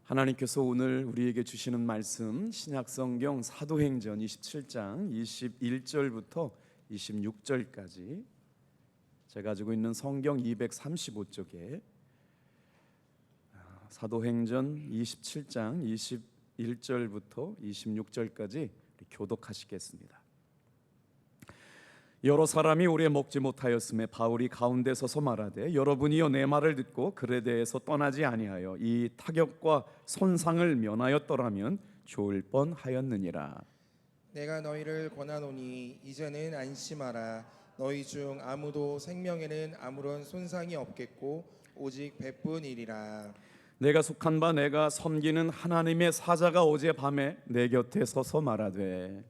하나님께서 오늘 우리에게 주시는 말씀 신약성경 사도행전 27장 21절부터 26절까지 제가 가지고 있는 성경 235쪽에 사도행전 27장 21절부터 26절까지 교독하시겠습니다. 여러 사람이 오래 먹지 못하였음에 바울이 가운데 서서 말하되 여러분이여 내 말을 듣고 글에 대해서 떠나지 아니하여 이 타격과 손상을 면하였더라면 좋을 뻔하였느니라. 내가 너희를 권하노니 이제는 안심하라. 너희 중 아무도 생명에는 아무런 손상이 없겠고 오직 배뿐이리라. 내가 속한 바 내가 섬기는 하나님의 사자가 어젯밤에 내 곁에 서서 말하되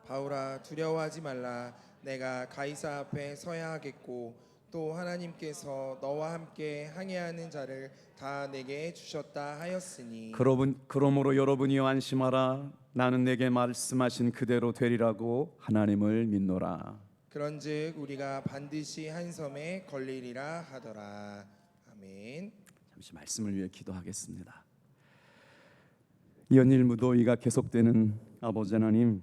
바울아 두려워하지 말라. 내가 가이사 앞에 서야 하겠고 또 하나님께서 너와 함께 항해하는 자를 다 내게 주셨다 하였으니 그러므로 여러분이여 안심하라. 나는 내게 말씀하신 그대로 되리라고 하나님을 믿노라. 그런즉 우리가 반드시 한 섬에 걸리리라 하더라. 아멘. 잠시 말씀을 위해 기도하겠습니다. 연일 무더위가 계속되는 아버지 하나님,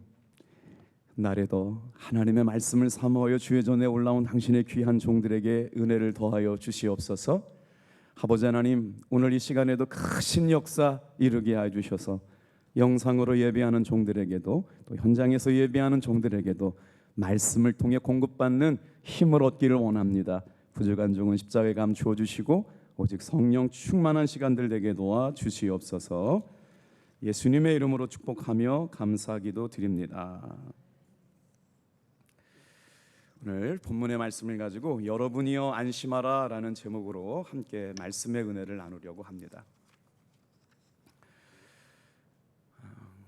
날에도 하나님의 말씀을 사모하여 주의 전에 올라온 당신의 귀한 종들에게 은혜를 더하여 주시옵소서. 아버지 하나님, 오늘 이 시간에도 크신 역사 이루게 하여 주셔서 영상으로 예배하는 종들에게도 또 현장에서 예배하는 종들에게도 말씀을 통해 공급받는 힘을 얻기를 원합니다. 부족한 종은 십자가에 감추어 주시고 오직 성령 충만한 시간들 되게 도와 주시옵소서. 예수님의 이름으로 축복하며 감사기도 드립니다. 오늘 본문의 말씀을 가지고 여러분이여 안심하라 라는 제목으로 함께 말씀의 은혜를 나누려고 합니다.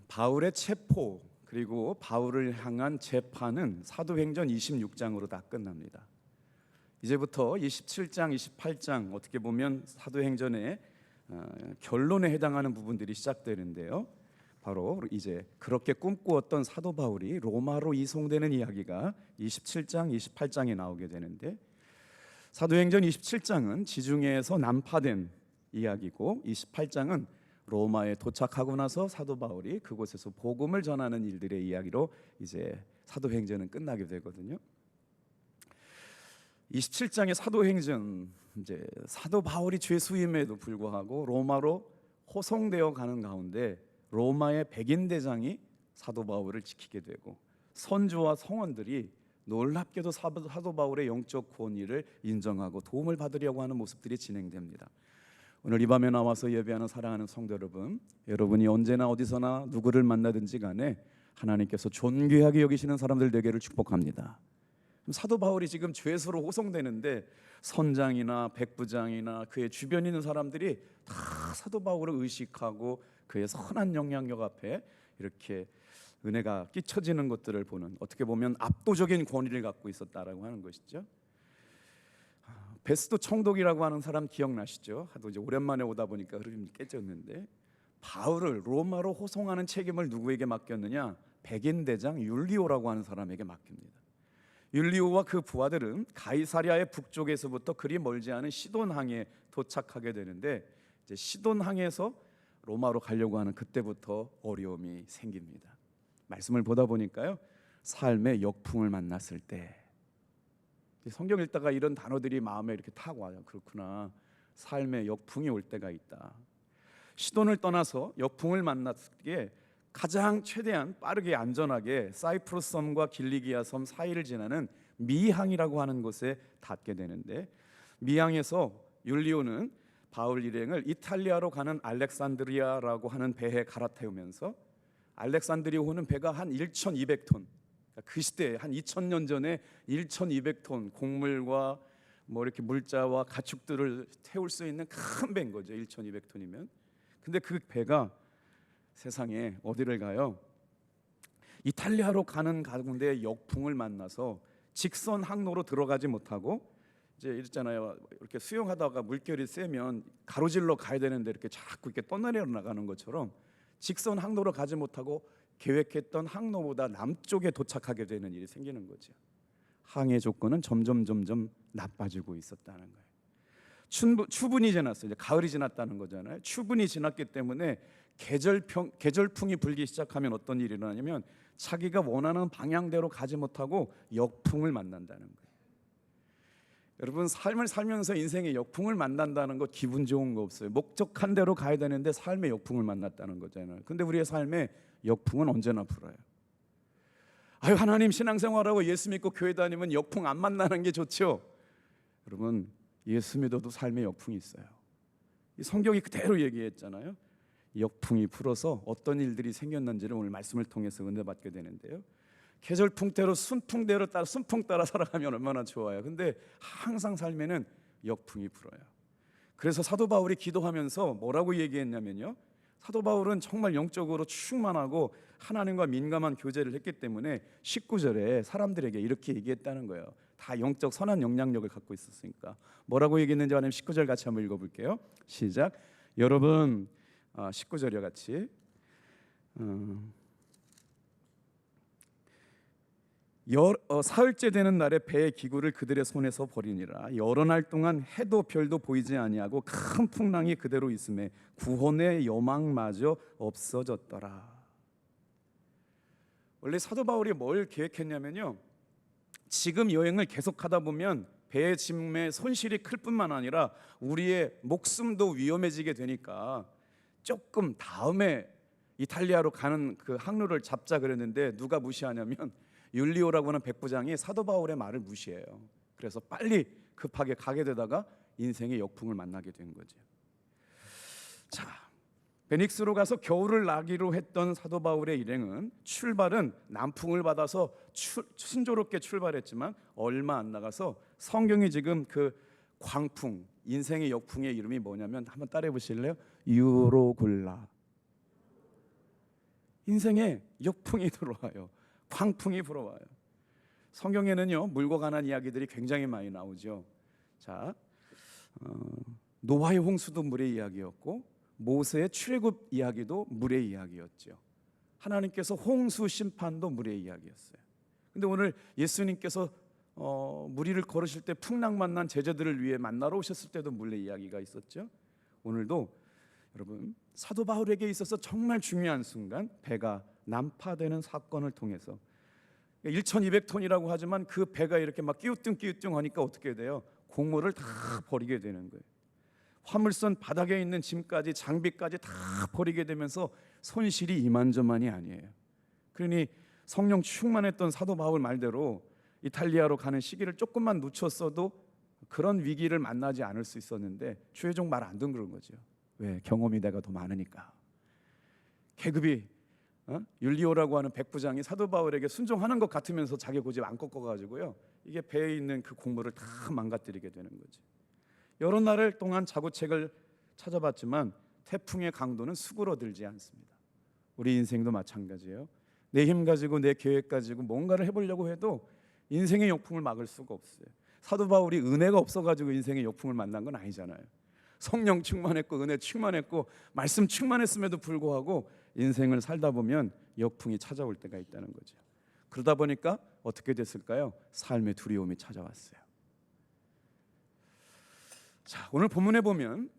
바울의 체포 그리고 바울을 향한 재판은 사도행전 26장으로 다 끝납니다. 이제부터 27장, 28장 어떻게 보면 사도행전의 결론에 해당하는 부분들이 시작되는데요. 바로 이제 그렇게 꿈꾸었던 사도 바울이 로마로 이송되는 이야기가 27장, 28장에 나오게 되는데, 사도행전 27장은 지중해에서 난파된 이야기고 28장은 로마에 도착하고 나서 사도 바울이 그곳에서 복음을 전하는 일들의 이야기로 이제 사도행전은 끝나게 되거든요. 27장의 사도행전, 이제 사도 바울이 죄수임에도 불구하고 로마로 호송되어 가는 가운데 로마의 백인대장이 사도 바울을 지키게 되고 선조와 성원들이 놀랍게도 사도 바울의 영적 권위를 인정하고 도움을 받으려고 하는 모습들이 진행됩니다. 오늘 이 밤에 나와서 예배하는 사랑하는 성도 여러분, 여러분이 언제나 어디서나 누구를 만나든지 간에 하나님께서 존귀하게 여기시는 사람들 되기를 축복합니다. 사도 바울이 지금 죄수로 호송되는데 선장이나 백부장이나 그의 주변에 있는 사람들이 다 사도 바울을 의식하고 그의 선한 영향력 앞에 이렇게 은혜가 끼쳐지는 것들을 보는, 어떻게 보면 압도적인 권위를 갖고 있었다라고 하는 것이죠. 베스도 청독이라고 하는 사람 기억나시죠? 하도 이제 오랜만에 오다 보니까 흐름이 깨졌는데, 바울을 로마로 호송하는 책임을 누구에게 맡겼느냐? 백인 대장 율리오라고 하는 사람에게 맡깁니다. 율리오와 그 부하들은 가이사랴의 북쪽에서부터 그리 멀지 않은 시돈항에 도착하게 되는데, 이제 시돈항에서 로마로 가려고 하는 그때부터 어려움이 생깁니다. 말씀을 보다 보니까요, 삶의 역풍을 만났을 때, 성경 읽다가 이런 단어들이 마음에 이렇게 탁 와요. 그렇구나, 삶의 역풍이 올 때가 있다. 시돈을 떠나서 역풍을 만났을 때 가장 최대한 빠르게 안전하게 사이프러스 섬과 길리기아 섬 사이를 지나는 미항이라고 하는 곳에 닿게 되는데, 미항에서 율리오는 바울 일행을 이탈리아로 가는 알렉산드리아라고 하는 배에 갈아태우면서, 알렉산드리아호는 배가 한 1,200톤, 그 시대에 한 2,000년 전에 1,200톤 곡물과 뭐 이렇게 물자와 가축들을 태울 수 있는 큰 배인 거죠. 1,200톤이면. 근데 그 배가 세상에 어디를 가요? 이탈리아로 가는 가운데 역풍을 만나서 직선 항로로 들어가지 못하고, 이제 이랬잖아요. 이렇게 수영하다가 물결이 세면 가로질러 가야 되는데 이렇게 자꾸 이렇게 떠내려 나가는 것처럼 직선 항로로 가지 못하고 계획했던 항로보다 남쪽에 도착하게 되는 일이 생기는 거죠. 항해 조건은 점점 나빠지고 있었다는 거예요. 추분이 지났어요. 이제 가을이 지났다는 거잖아요. 추분이 지났기 때문에 계절풍이 불기 시작하면 어떤 일이 일어나냐면 자기가 원하는 방향대로 가지 못하고 역풍을 만난다는 거예요. 여러분, 삶을 살면서 인생의 역풍을 만난다는 거 기분 좋은 거 없어요. 목적한 대로 가야 되는데 삶의 역풍을 만났다는 거잖아요. 근데 우리의 삶에 역풍은 언제나 불어요. 아유, 하나님 신앙생활하고 예수 믿고 교회 다니면 역풍 안 만나는 게 좋죠. 여러분, 예수 믿어도 삶의 역풍이 있어요. 이 성경이 그대로 얘기했잖아요. 역풍이 불어서 어떤 일들이 생겼는지를 오늘 말씀을 통해서 은혜 받게 되는데요. 계절풍대로 순풍 따라 살아가면 얼마나 좋아요. 근데 항상 삶에는 역풍이 불어요. 그래서 사도 바울이 기도하면서 뭐라고 얘기했냐면요. 사도 바울은 정말 영적으로 충만하고 하나님과 민감한 교제를 했기 때문에 19절에 사람들에게 이렇게 얘기했다는 거예요. 다 영적 선한 영향력을 갖고 있었으니까. 뭐라고 얘기했는지 아니면 19절 같이 한번 읽어볼게요. 시작. 여러분, 19절이요 같이. 사흘째 되는 날에 배의 기구를 그들의 손에서 버리니라. 여러 날 동안 해도 별도 보이지 아니하고 큰 풍랑이 그대로 있음에 구원의 여망마저 없어졌더라. 원래 사도 바울이 뭘 계획했냐면요, 지금 여행을 계속하다 보면 배의 짐의 손실이 클 뿐만 아니라 우리의 목숨도 위험해지게 되니까 조금 다음에 이탈리아로 가는 그 항로를 잡자 그랬는데 누가 무시하냐면 율리오라고 하는 백부장이 사도 바울의 말을 무시해요. 그래서 빨리 급하게 가게 되다가 인생의 역풍을 만나게 된 거죠. 자, 베닉스로 가서 겨울을 나기로 했던 사도 바울의 일행은 출발은 남풍을 받아서 순조롭게 출발했지만 얼마 안 나가서 성경이 지금 그 광풍, 인생의 역풍의 이름이 뭐냐면 한번 따라해 보실래요? 유로굴라. 인생에 역풍이 들어와요. 광풍이 불어와요. 성경에는요, 물고 가는 이야기들이 굉장히 많이 나오죠. 자, 노아의 홍수도 물의 이야기였고 모세의 출애굽 이야기도 물의 이야기였죠. 하나님께서 홍수 심판도 물의 이야기였어요. 근데 오늘 예수님께서 물 위를 걸으실 때 풍랑 만난 제자들을 위해 만나러 오셨을 때도 물의 이야기가 있었죠. 오늘도 여러분, 사도 바울에게 있어서 정말 중요한 순간, 배가 난파되는 사건을 통해서 1200톤이라고 하지만 그 배가 이렇게 막 끼우뚱 하니까 어떻게 돼요? 곡물을 다 버리게 되는 거예요. 화물선 바닥에 있는 짐까지 장비까지 다 버리게 되면서 손실이 이만저만이 아니에요. 그러니 성령 충만했던 사도 바울 말대로 이탈리아로 가는 시기를 조금만 놓쳤어도 그런 위기를 만나지 않을 수 있었는데 최종 말 안 듣는 그런 거죠. 왜? 경험이 내가 더 많으니까. 계급이 율리오라고 하는 백부장이 사도 바울에게 순종하는 것 같으면서 자기 고집 안 꺾어가지고요, 이게 배에 있는 그 곡물을 다 망가뜨리게 되는 거죠. 여러 날 동안 자구책을 찾아봤지만 태풍의 강도는 수그러들지 않습니다. 우리 인생도 마찬가지예요. 내 힘 가지고 내 계획 가지고 뭔가를 해보려고 해도 인생의 역풍을 막을 수가 없어요. 사도 바울이 은혜가 없어가지고 인생의 역풍을 만난 건 아니잖아요. 성령 충만했고 은혜 충만했고 말씀 충만했음에도 불구하고 인생을 살다 보면 역풍이 찾아올 때가 있다는 거죠. 그러다 보니까 어떻게 됐을까요? 삶의 두려움이 찾아왔어요. 자, 오늘 본문에 보면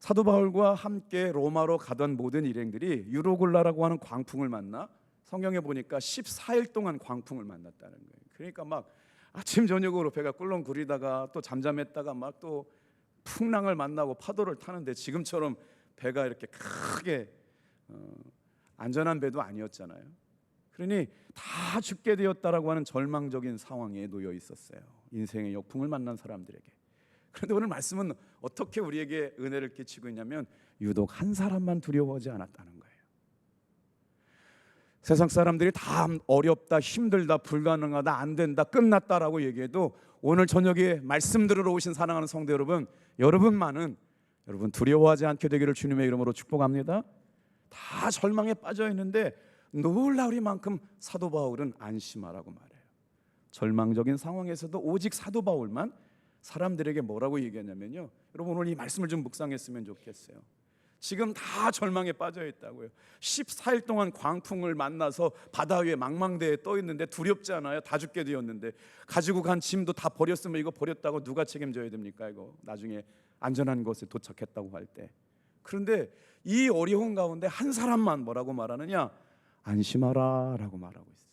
사도 바울과 함께 로마로 가던 모든 일행들이 유로굴라라고 하는 광풍을 만나, 성경에 보니까 14일 동안 광풍을 만났다는 거예요. 그러니까 막 아침 저녁으로 배가 꿀렁거리다가 또 잠잠했다가 막 또 풍랑을 만나고 파도를 타는데 지금처럼 배가 이렇게 크게 안전한 배도 아니었잖아요. 그러니 다 죽게 되었다라고 하는 절망적인 상황에 놓여 있었어요. 인생의 역풍을 만난 사람들에게. 그런데 오늘 말씀은 어떻게 우리에게 은혜를 끼치고 있냐면 유독 한 사람만 두려워하지 않았다는 거예요. 세상 사람들이 다 어렵다, 힘들다, 불가능하다, 안 된다, 끝났다라고 얘기해도 오늘 저녁에 말씀 들으러 오신 사랑하는 성도 여러분, 여러분만은 여러분 두려워하지 않게 되기를 주님의 이름으로 축복합니다. 다 절망에 빠져 있는데 놀라우리만큼 사도 바울은 안심하라고 말해요. 절망적인 상황에서도 오직 사도 바울만 사람들에게 뭐라고 얘기하냐면요, 여러분 오늘 이 말씀을 좀 묵상했으면 좋겠어요. 지금 다 절망에 빠져 있다고요. 14일 동안 광풍을 만나서 바다 위에 망망대해 떠 있는데 두렵지 않아요? 다 죽게 되었는데 가지고 간 짐도 다 버렸으면 이거 버렸다고 누가 책임져야 됩니까? 이거 나중에 안전한 곳에 도착했다고 할 때. 그런데 이 어려운 가운데 한 사람만 뭐라고 말하느냐? 안심하라라고 말하고 있어요.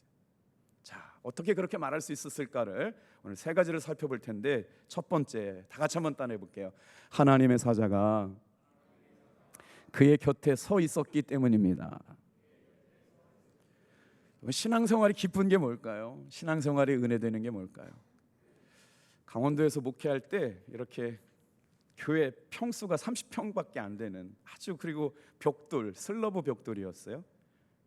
자, 어떻게 그렇게 말할 수 있었을까를 오늘 세 가지를 살펴볼 텐데, 첫 번째, 다 같이 한번 따내 볼게요. 하나님의 사자가 그의 곁에 서 있었기 때문입니다. 신앙생활이 기쁜 게 뭘까요? 신앙생활이 은혜되는 게 뭘까요? 강원도에서 목회할 때 이렇게 교회 평수가 30평밖에 안 되는 아주, 그리고 벽돌, 슬러브 벽돌이었어요.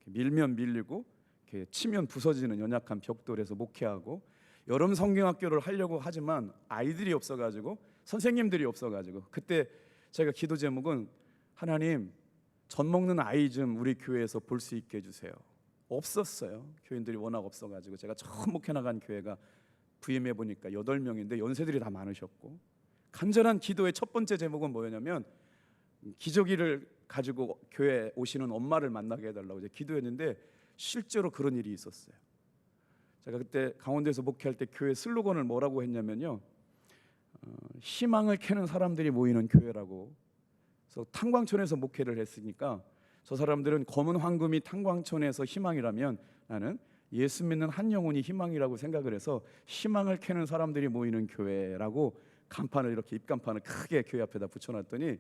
밀면 밀리고 이렇게 치면 부서지는 연약한 벽돌에서 목회하고, 여름 성경학교를 하려고 하지만 아이들이 없어가지고, 선생님들이 없어가지고, 그때 제가 기도 제목은 하나님, 전 먹는 아이 좀 우리 교회에서 볼 수 있게 해주세요. 없었어요. 교인들이 워낙 없어가지고. 제가 처음 목회 나간 교회가 부임해 보니까 8명인데 연세들이 다 많으셨고, 간절한 기도의 첫 번째 제목은 뭐였냐면 기저귀를 가지고 교회 오시는 엄마를 만나게 해달라고 이제 기도했는데, 실제로 그런 일이 있었어요. 제가 그때 강원도에서 목회할 때 교회 슬로건을 뭐라고 했냐면요, 희망을 캐는 사람들이 모이는 교회라고. 그래서 탄광촌에서 목회를 했으니까 저 사람들은 검은 황금이 탄광촌에서 희망이라면 나는 예수 믿는 한 영혼이 희망이라고 생각을 해서 희망을 캐는 사람들이 모이는 교회라고 간판을, 이렇게 입간판을 크게 교회 앞에다 붙여놨더니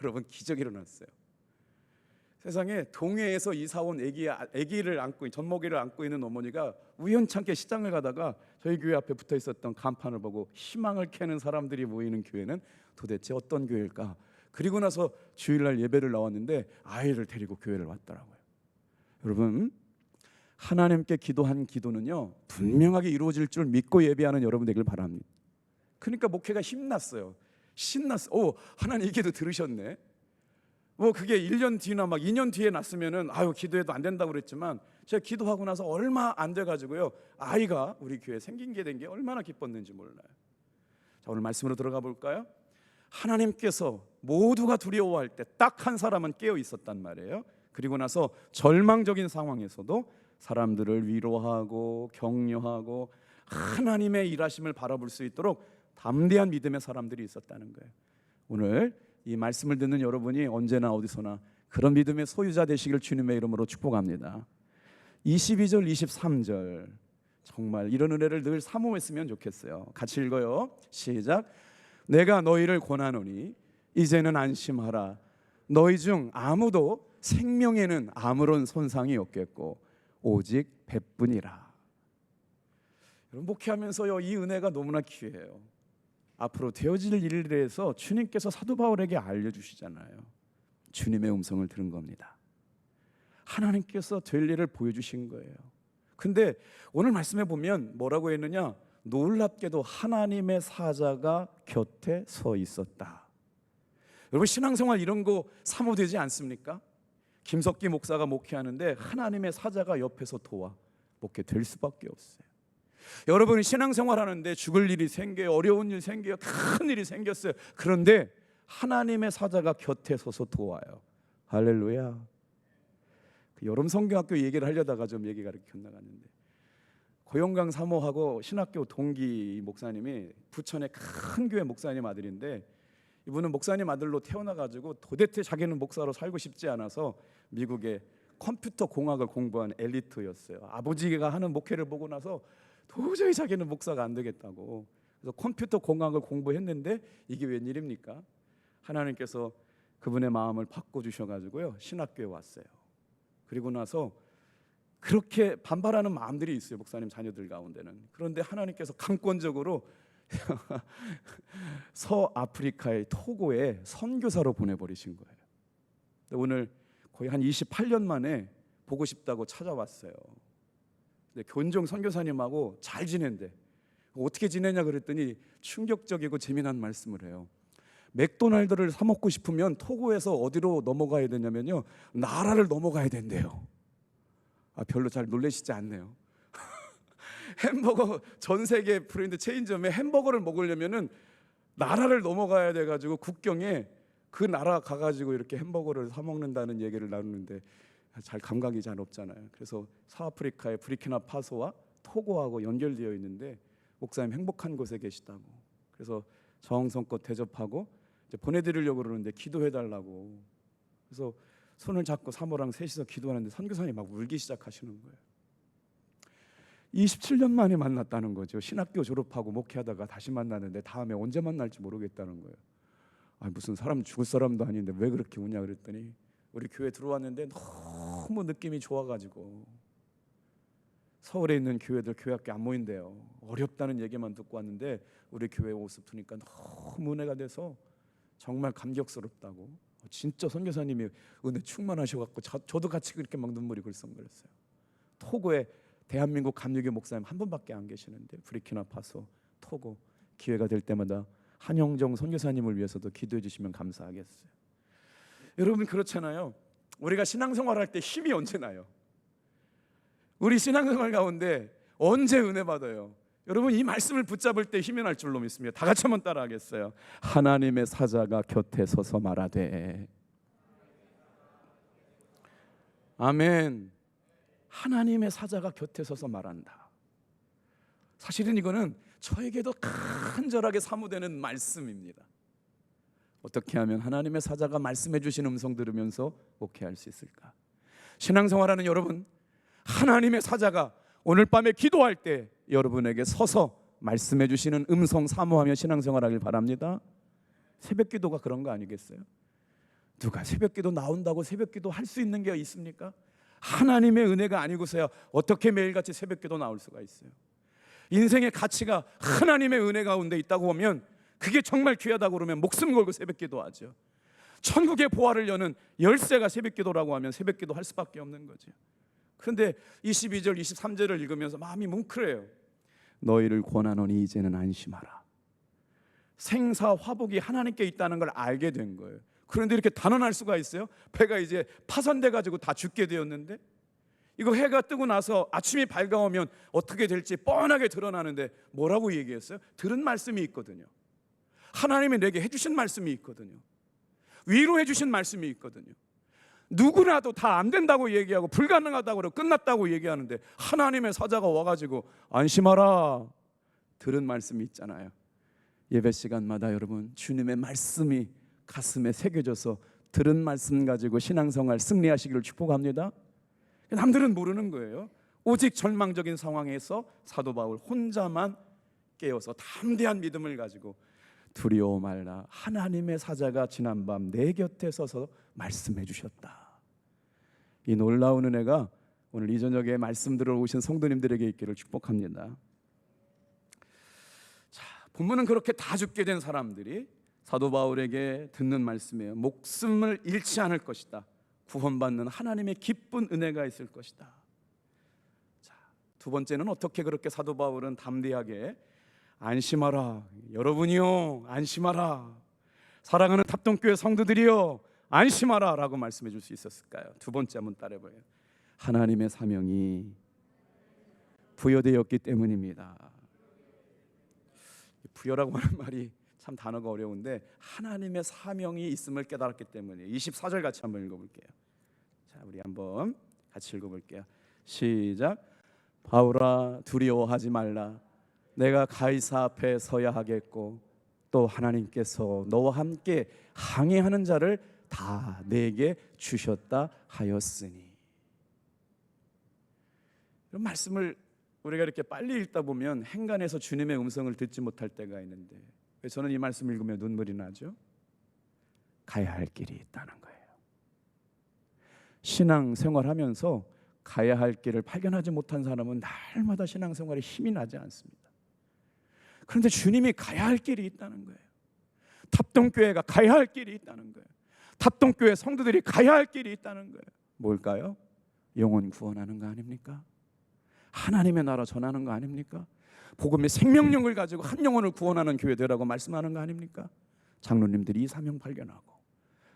여러분, 기적이 일어났어요. 세상에 동해에서 이사 온 아기를 안고, 젖먹이를 안고 있는 어머니가 우연찮게 시장을 가다가 저희 교회 앞에 붙어 있었던 간판을 보고 희망을 캐는 사람들이 모이는 교회는 도대체 어떤 교회일까? 그리고 나서 주일날 예배를 나왔는데 아이를 데리고 교회를 왔더라고요. 여러분, 하나님께 기도한 기도는요 분명하게 이루어질 줄 믿고 예배하는 여러분 되길 바랍니다. 그러니까 목회가 힘났어요. 신났어. 오, 하나님 이 기도 들으셨네. 뭐 그게 1년 뒤나 막 2년 뒤에 났으면은 아유, 기도해도 안 된다고 그랬지만, 제가 기도하고 나서 얼마 안 돼 가지고요 아이가 우리 교회에 생긴 게 된 게 얼마나 기뻤는지 몰라요. 자, 오늘 말씀으로 들어가 볼까요? 하나님께서 모두가 두려워할 때 딱 한 사람은 깨어 있었단 말이에요. 그리고 나서 절망적인 상황에서도 사람들을 위로하고 격려하고 하나님의 일하심을 바라볼 수 있도록 담대한 믿음의 사람들이 있었다는 거예요. 오늘 이 말씀을 듣는 여러분이 언제나 어디서나 그런 믿음의 소유자 되시길 주님의 이름으로 축복합니다. 22절 23절 정말 이런 은혜를 늘 사모했으면 좋겠어요. 같이 읽어요. 시작. 내가 너희를 권하노니 이제는 안심하라. 너희 중 아무도 생명에는 아무런 손상이 없겠고 오직 배뿐이라. 여러분, 목회하면서요 이 은혜가 너무나 귀해요. 앞으로 되어질 일에 대해서 주님께서 사도 바울에게 알려주시잖아요. 주님의 음성을 들은 겁니다. 하나님께서 될 일을 보여주신 거예요. 근데 오늘 말씀에 보면 뭐라고 했느냐? 놀랍게도 하나님의 사자가 곁에 서 있었다. 여러분, 신앙생활 이런 거 사모되지 않습니까? 김석기 목사가 목회하는데 하나님의 사자가 옆에서 도와 목회될 수밖에 없어요. 여러분이 신앙생활 하는데 죽을 일이 생겨요. 어려운 일 생겨요. 큰 일이 생겼어요. 그런데 하나님의 사자가 곁에 서서 도와요. 할렐루야. 그 여름 성경학교 얘기를 하려다가 좀 얘기가 이렇게 빗나갔는데, 고영강 사모하고 신학교 동기 목사님이 부천의 큰 교회 목사님 아들인데, 이분은 목사님 아들로 태어나가지고 도대체 자기는 목사로 살고 싶지 않아서 미국의 컴퓨터 공학을 공부한 엘리트였어요. 아버지가 하는 목회를 보고 나서 도저히 자기는 목사가 안 되겠다고, 그래서 컴퓨터 공학을 공부했는데 이게 웬일입니까? 하나님께서 그분의 마음을 바꿔주셔가지고요 신학교에 왔어요. 그리고 나서 그렇게 반발하는 마음들이 있어요, 목사님 자녀들 가운데는. 그런데 하나님께서 강권적으로 서아프리카의 토고에 선교사로 보내버리신 거예요. 오늘 거의 한 28년 만에 보고 싶다고 찾아왔어요. 근데 교인종 선교사님하고 잘 지낸대. 어떻게 지내냐 그랬더니 충격적이고 재미난 말씀을 해요. 맥도날드를 사 먹고 싶으면 토고에서 어디로 넘어가야 되냐면요, 나라를 넘어가야 된대요. 별로 잘 놀라시지 않네요. 햄버거 전 세계 브랜드 체인점에 햄버거를 먹으려면은 나라를 넘어가야 돼가지고 국경에 그 나라 가가지고 이렇게 햄버거를 사 먹는다는 얘기를 나누는데 잘 감각이 잘 없잖아요. 그래서 서아프리카의 부르키나파소와 토고하고 연결되어 있는데 목사님 행복한 곳에 계시다고. 그래서 정성껏 대접하고 이제 보내드리려고 그러는데 기도해달라고. 그래서 손을 잡고 사모랑 셋이서 기도하는데 선교사님이 막 울기 시작하시는 거예요. 27년 만에 만났다는 거죠. 신학교 졸업하고 목회하다가 다시 만났는데 다음에 언제 만날지 모르겠다는 거예요. 아, 무슨 사람 죽을 사람도 아닌데 왜 그렇게 우냐 그랬더니 우리 교회 들어왔는데 너무 느낌이 좋아가지고 서울에 있는 교회들 교회 학교 안 모인대요. 어렵다는 얘기만 듣고 왔는데 우리 교회 모습 보니까 너무 은혜가 돼서 정말 감격스럽다고. 진짜 선교사님이 은혜 충만하셔갖고 저도 같이 그렇게 막 눈물이 글썽거렸어요. 토고에 대한민국 감리교 목사님 한 분밖에 안 계시는데 부르키나파소, 토고 기회가 될 때마다 한영정 선교사님을 위해서도 기도해 주시면 감사하겠어요. 여러분 그렇잖아요. 우리가 신앙생활할 때 힘이 언제 나요? 우리 신앙생활 가운데 언제 은혜 받아요? 여러분 이 말씀을 붙잡을 때 힘이 날 줄로 믿습니다. 다 같이 한번 따라하겠어요. 하나님의 사자가 곁에 서서 말하되. 아멘. 하나님의 사자가 곁에 서서 말한다. 사실은 이거는 저에게도 간절하게 사모되는 말씀입니다. 어떻게 하면 하나님의 사자가 말씀해 주신 음성 들으면서 목회할 수 있을까? 신앙생활하는 여러분, 하나님의 사자가 오늘 밤에 기도할 때 여러분에게 서서 말씀해 주시는 음성 사모하며 신앙생활하길 바랍니다. 새벽기도가 그런 거 아니겠어요? 누가 새벽기도 나온다고 새벽기도 할 수 있는 게 있습니까? 하나님의 은혜가 아니고서야 어떻게 매일같이 새벽기도 나올 수가 있어요? 인생의 가치가 하나님의 은혜 가운데 있다고 보면 그게 정말 귀하다고 그러면 목숨 걸고 새벽기도 하죠. 천국의 보화를 여는 열쇠가 새벽기도라고 하면 새벽기도 할 수밖에 없는 거죠. 그런데 22절 23절을 읽으면서 마음이 뭉클해요. 너희를 권하노니 이제는 안심하라. 생사 화복이 하나님께 있다는 걸 알게 된 거예요. 그런데 이렇게 단언할 수가 있어요? 배가 이제 파손돼 가지고 다 죽게 되었는데 이거 해가 뜨고 나서 아침이 밝아오면 어떻게 될지 뻔하게 드러나는데 뭐라고 얘기했어요? 들은 말씀이 있거든요. 하나님이 내게 해주신 말씀이 있거든요. 위로해 주신 말씀이 있거든요. 누구나도 다 안 된다고 얘기하고 불가능하다고 그러고 끝났다고 얘기하는데 하나님의 사자가 와가지고 안심하라 들은 말씀이 있잖아요. 예배 시간마다 여러분 주님의 말씀이 가슴에 새겨져서 들은 말씀 가지고 신앙생활 승리하시기를 축복합니다. 남들은 모르는 거예요. 오직 절망적인 상황에서 사도 바울 혼자만 깨어서 담대한 믿음을 가지고 두려워 말라 하나님의 사자가 지난밤 내 곁에 서서 말씀해 주셨다. 이 놀라운 은혜가 오늘 이 저녁에 말씀 들어 오신 성도님들에게 있기를 축복합니다. 자, 본문은 그렇게 다 죽게 된 사람들이 사도 바울에게 듣는 말씀이에요. 목숨을 잃지 않을 것이다. 구원받는 하나님의 기쁜 은혜가 있을 것이다. 자, 두 번째는 어떻게 그렇게 사도 바울은 담대하게 안심하라. 여러분이요 안심하라. 사랑하는 탑동교회 성도들이요 안심하라 라고 말씀해 줄 수 있었을까요? 두 번째 한번 따라해봐요. 하나님의 사명이 부여되었기 때문입니다. 부여라고 하는 말이 참 단어가 어려운데 하나님의 사명이 있음을 깨달았기 때문에 24절 같이 한번 읽어볼게요. 자, 우리 한번 같이 읽어볼게요. 시작. 바울아 두려워하지 말라. 내가 가이사 앞에 서야 하겠고 또 하나님께서 너와 함께 항해하는 자를 다 내게 주셨다 하였으니. 이런 말씀을 우리가 이렇게 빨리 읽다 보면 행간에서 주님의 음성을 듣지 못할 때가 있는데 왜 저는 이 말씀을 읽으면 눈물이 나죠? 가야 할 길이 있다는 거예요. 신앙생활하면서 가야 할 길을 발견하지 못한 사람은 날마다 신앙생활에 힘이 나지 않습니다. 그런데 주님이 가야 할 길이 있다는 거예요. 탑동교회가 가야 할 길이 있다는 거예요. 탑동교회 성도들이 가야 할 길이 있다는 거예요. 뭘까요? 영혼 구원하는 거 아닙니까? 하나님의 나라 전하는 거 아닙니까? 복음의 생명력을 가지고 한 영혼을 구원하는 교회되라고 말씀하는 거 아닙니까? 장로님들이 이 사명 발견하고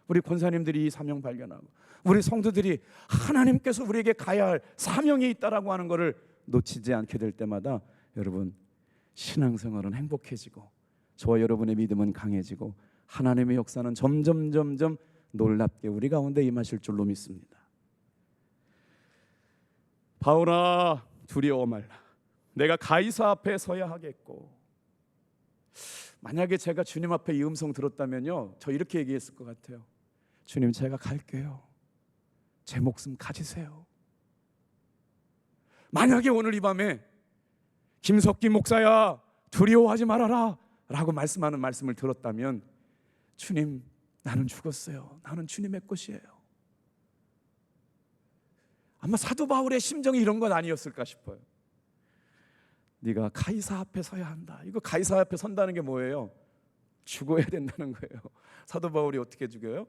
우리 권사님들이 이 사명 발견하고 우리 성도들이 하나님께서 우리에게 가야 할 사명이 있다라고 하는 것을 놓치지 않게 될 때마다 여러분 신앙생활은 행복해지고 저와 여러분의 믿음은 강해지고 하나님의 역사는 점점 놀랍게 우리 가운데 임하실 줄로 믿습니다. 바울아 두려워 말라. 내가 가이사 앞에 서야 하겠고 만약에 제가 주님 앞에 이 음성 들었다면요, 저 이렇게 얘기했을 것 같아요. 주님, 제가 갈게요. 제 목숨 가지세요. 만약에 오늘 이 밤에 김석기 목사야, 두려워하지 말아라 라고 말씀하는 말씀을 들었다면, 주님, 나는 죽었어요. 나는 주님의 것이에요. 아마 사도 바울의 심정이 이런 건 아니었을까 싶어요. 네가 가이사 앞에 서야 한다. 이거 가이사 앞에 선다는 게 뭐예요? 죽어야 된다는 거예요. 사도 바울이 어떻게 죽여요?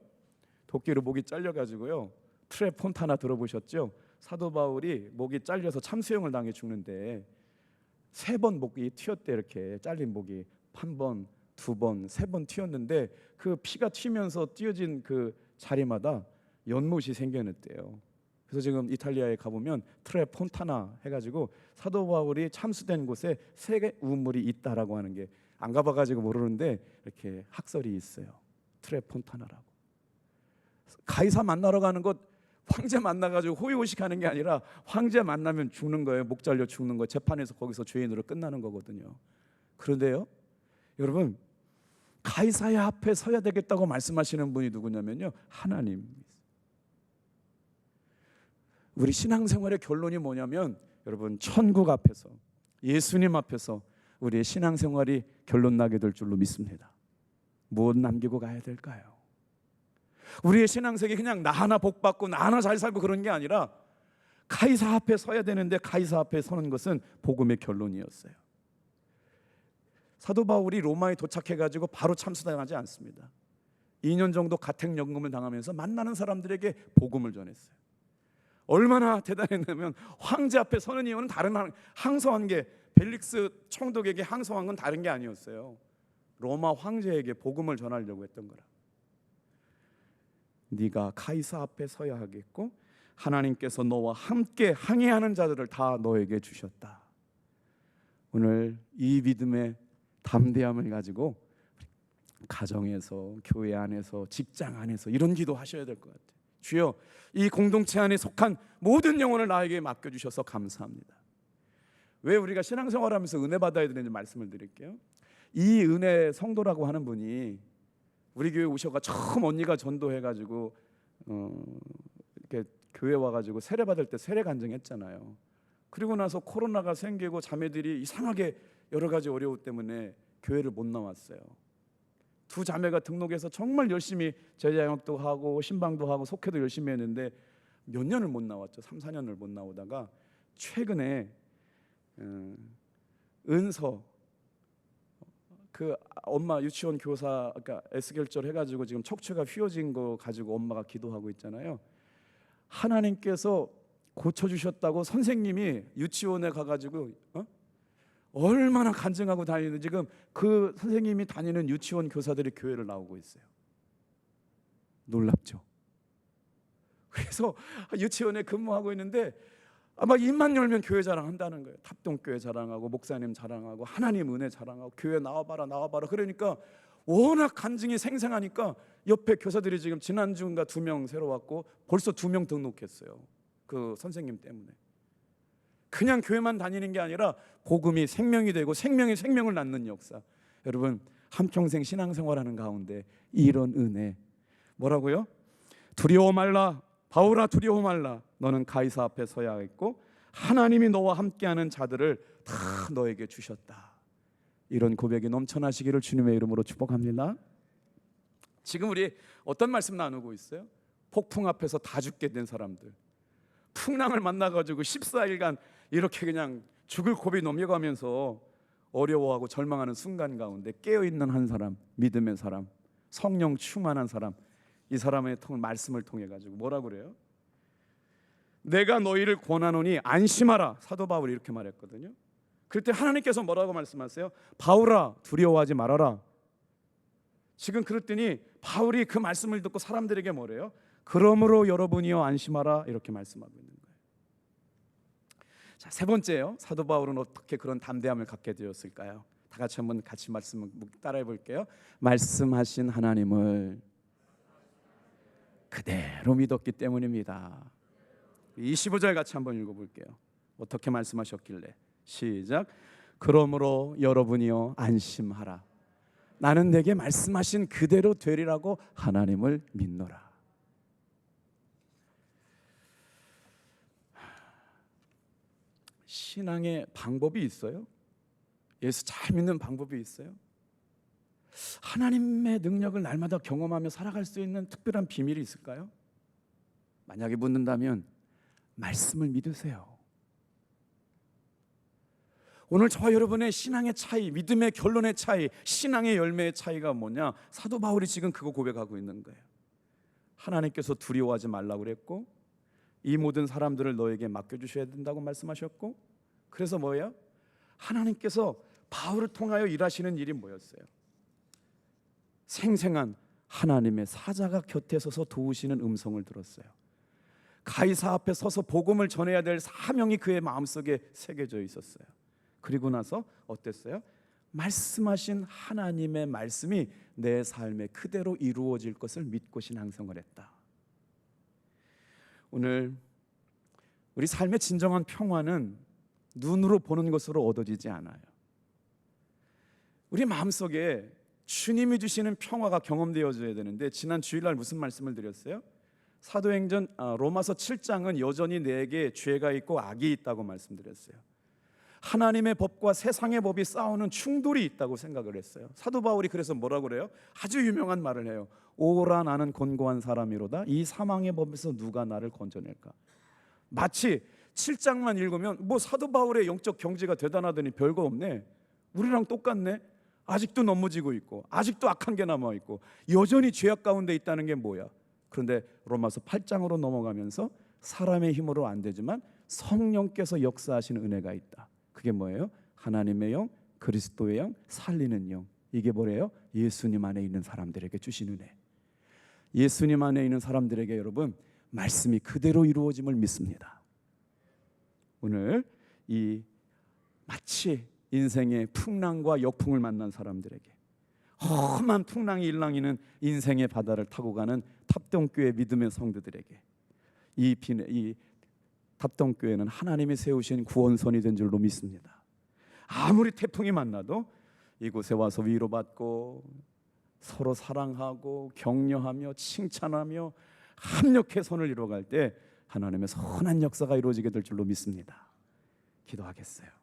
도끼로 목이 잘려가지고요, 트레 폰타나 들어보셨죠? 사도 바울이 목이 잘려서 참수형을 당해 죽는데 3번 목이 튀었대. 이렇게 잘린 목이 한 번, 2번, 3번 튀었는데 그 피가 튀면서 띄어진 그 자리마다 연못이 생겨났대요. 그래서 지금 이탈리아에 가보면 트레 폰타나 해가지고 사도 바울이 참수된 곳에 3개 우물이 있다라고 하는 게, 안 가봐가지고 모르는데 이렇게 학설이 있어요. 트레 폰타나라고. 가이사 만나러 가는 것, 황제 만나가지고 호의호식하는 게 아니라 황제 만나면 죽는 거예요. 목 잘려 죽는 거. 재판에서 거기서 죄인으로 끝나는 거거든요. 그런데요, 여러분, 가이사의 앞에 서야 되겠다고 말씀하시는 분이 누구냐면요, 하나님. 우리 신앙생활의 결론이 뭐냐면, 여러분, 천국 앞에서, 예수님 앞에서 우리의 신앙생활이 결론 나게 될 줄로 믿습니다. 무엇 남기고 가야 될까요? 우리의 신앙생활이 그냥 나 하나 복 받고 나 하나 잘 살고 그런 게 아니라 가이사 앞에 서야 되는데, 가이사 앞에 서는 것은 복음의 결론이었어요. 사도 바울이 로마에 도착해가지고 바로 참수당하지 않습니다. 2년 정도 가택연금을 당하면서 만나는 사람들에게 복음을 전했어요. 얼마나 대단했냐면, 황제 앞에 서는 이유는 다른, 항소한 게 벨릭스 총독에게 항소한 건 다른 게 아니었어요. 로마 황제에게 복음을 전하려고 했던 거라. 네가 가이사 앞에 서야 하겠고, 하나님께서 너와 함께 항해하는 자들을 다 너에게 주셨다. 오늘 이 믿음의 담대함을 가지고 가정에서, 교회 안에서, 직장 안에서 이런 기도 하셔야 될 것 같아요. 주여, 이 공동체 안에 속한 모든 영혼을 나에게 맡겨주셔서 감사합니다. 왜 우리가 신앙생활하면서 은혜 받아야 되는지 말씀을 드릴게요. 이 은혜 성도라고 하는 분이 우리 교회 오셔가 처음 언니가 전도해가지고 이렇게 교회 와가지고 세례 받을 때 세례 간증했잖아요. 그리고 나서 코로나가 생기고 자매들이 이상하게 여러 가지 어려움 때문에 교회를 못 나왔어요. 2 자매가 등록해서 정말 열심히 제자영업도 하고 신방도 하고 속회도 열심히 했는데 몇 년을 못 나왔죠. 3, 4년을 못 나오다가 최근에 은서, 그 엄마 유치원 교사, 그러니까 S결절 해가지고 지금 척추가 휘어진 거 가지고 엄마가 기도하고 있잖아요. 하나님께서 고쳐주셨다고 선생님이 유치원에 가가지고 얼마나 간증하고 다니는지, 지금 그 선생님이 다니는 유치원 교사들이 교회를 나오고 있어요. 놀랍죠? 그래서 유치원에 근무하고 있는데 아마 입만 열면 교회 자랑한다는 거예요. 탑동교회 자랑하고 목사님 자랑하고 하나님 은혜 자랑하고 교회 나와봐라 나와봐라. 그러니까 워낙 간증이 생생하니까 옆에 교사들이 지금 지난주인가 2명 새로 왔고 벌써 2명 등록했어요. 그 선생님 때문에. 그냥 교회만 다니는 게 아니라 복음이 생명이 되고 생명이 생명을 낳는 역사. 여러분, 한평생 신앙생활하는 가운데 이런 은혜, 뭐라고요? 두려워 말라, 바울아 두려워 말라. 너는 가이사 앞에 서야 하겠고 하나님이 너와 함께하는 자들을 다 너에게 주셨다. 이런 고백이 넘쳐나시기를 주님의 이름으로 축복합니다. 지금 우리 어떤 말씀 나누고 있어요? 폭풍 앞에서 다 죽게 된 사람들, 풍랑을 만나가지고 14일간 이렇게 그냥 죽을 고비 넘겨가면서 어려워하고 절망하는 순간 가운데 깨어있는 한 사람, 믿음의 사람, 성령 충만한 사람, 이 사람의 말씀을 통해 가지고 뭐라 그래요? 내가 너희를 권하노니 안심하라. 사도 바울이 이렇게 말했거든요. 그때 하나님께서 뭐라고 말씀하세요? 바울아 두려워하지 말아라. 지금 그랬더니 바울이 그 말씀을 듣고 사람들에게 뭐래요? 그러므로 여러분이여 안심하라, 이렇게 말씀하고 있는 거예요. 자, 3번째요. 사도 바울은 어떻게 그런 담대함을 갖게 되었을까요? 다 같이 한번 말씀 따라해 볼게요. 말씀하신 하나님을 그대로 믿었기 때문입니다. 25절 같이 한번 읽어볼게요. 어떻게 말씀하셨길래? 시작. 그러므로 여러분이여 안심하라. 나는 내게 말씀하신 그대로 되리라고 하나님을 믿노라. 신앙의 방법이 있어요? 예수 잘 믿는 방법이 있어요? 하나님의 능력을 날마다 경험하며 살아갈 수 있는 특별한 비밀이 있을까요? 만약에 묻는다면 말씀을 믿으세요. 오늘 저와 여러분의 신앙의 차이, 믿음의 결론의 차이, 신앙의 열매의 차이가 뭐냐? 사도 바울이 지금 그거 고백하고 있는 거예요. 하나님께서 두려워하지 말라고 그랬고, 이 모든 사람들을 너에게 맡겨주셔야 된다고 말씀하셨고, 그래서 뭐예요? 하나님께서 바울을 통하여 일하시는 일이 뭐였어요? 생생한 하나님의 사자가 곁에 서서 도우시는 음성을 들었어요. 가이사 앞에 서서 복음을 전해야 될 사명이 그의 마음속에 새겨져 있었어요. 그리고 나서 어땠어요? 말씀하신 하나님의 말씀이 내 삶에 그대로 이루어질 것을 믿고 신앙생활을 했다. 오늘 우리 삶의 진정한 평화는 눈으로 보는 것으로 얻어지지 않아요. 우리 마음속에 주님이 주시는 평화가 경험되어져야 되는데, 지난 주일날 무슨 말씀을 드렸어요? 사도행전 로마서 7장은 여전히 내게 죄가 있고 악이 있다고 말씀드렸어요. 하나님의 법과 세상의 법이 싸우는 충돌이 있다고 생각을 했어요. 사도 바울이 그래서 뭐라고 그래요? 아주 유명한 말을 해요. 오라 나는 곤고한 사람이로다. 이 사망의 법에서 누가 나를 건져낼까? 마치 7장만 읽으면 뭐 사도 바울의 영적 경지가 대단하더니 별거 없네, 우리랑 똑같네, 아직도 넘어지고 있고 아직도 악한 게 남아있고 여전히 죄악 가운데 있다는 게 뭐야? 그런데 로마서 8장으로 넘어가면서 사람의 힘으로 안 되지만 성령께서 역사하시는 은혜가 있다. 그게 뭐예요? 하나님의 영, 그리스도의 영, 살리는 영. 이게 뭐래요? 예수님 안에 있는 사람들에게 주신 은혜. 예수님 안에 있는 사람들에게 여러분 말씀이 그대로 이루어짐을 믿습니다. 오늘 이 마치 인생의 풍랑과 역풍을 만난 사람들에게, 험한 풍랑이 일랑이는 인생의 바다를 타고 가는 탑동교회 믿음의 성도들에게, 이 탑동교회는 하나님이 세우신 구원선이 된 줄로 믿습니다. 아무리 태풍이 만나도 이곳에 와서 위로받고 서로 사랑하고 격려하며 칭찬하며 합력해 선을 이루어갈 때 하나님의 선한 역사가 이루어지게 될 줄로 믿습니다. 기도하겠어요.